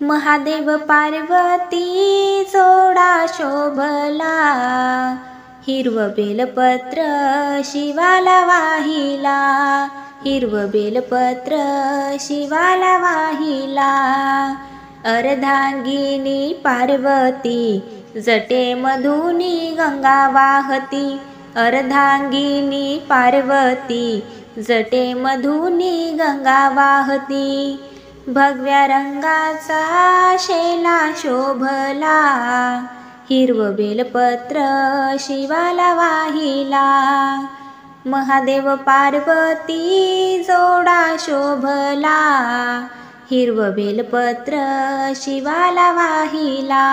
महादेव पार्वती जोडा शोभला, हिरवं बेलपत्र शिवाला वाहिला, हिरवं बेलपत्र शिवाला वाहिला। अर्धांगिनी पार्वती जटेमधुनी गंगा वाहती, अर्धांगिनी पार्वती जटेमधुनी गंगा वाहती। भगव्या रंगाचा शेला शोभला, हिरवं बेलपत्र शिवाला वाहिला। महादेव पार्वती जोडा शोभला, हिरवं बेलपत्र शिवाला वाहिला।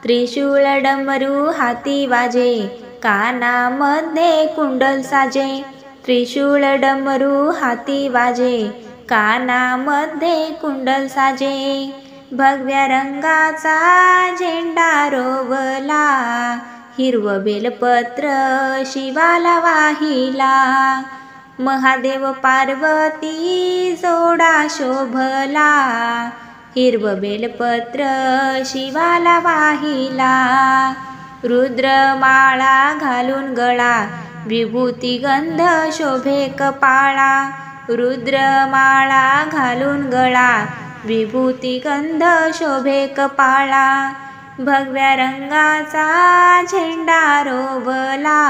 त्रिशूळ डमरू हाती वाजे, कानामध्ये कुंडल साजे, त्रिशूळ डमरू हाती वाजे, कानामध्ये कुंडल साजे। भगव्या रंगाचा झेंडा रोवला, हिरवं बेलपत्र शिवाला वाहिला। महादेव पार्वती जोडा शोभला, हिरवं बेलपत्र शिवाला वाहिला। रुद्रमाळा घालून गळा, विभूती गंध शोभे कपाळा, रुद्रमाळा घालून गळा, विभूती गंध शोभे कपाळा। भगव्या रंगाचा झेंडा रोवला,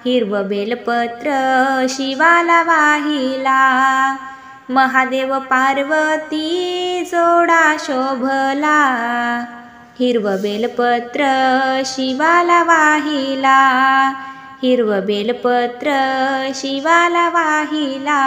हिरवं बेलपत्र शिवाला वाहिला। महादेव पार्वती जोडा शोभला, हिरवं बेलपत्र शिवाला वाहिला, हिरवं बेलपत्र शिवाला वाहिला।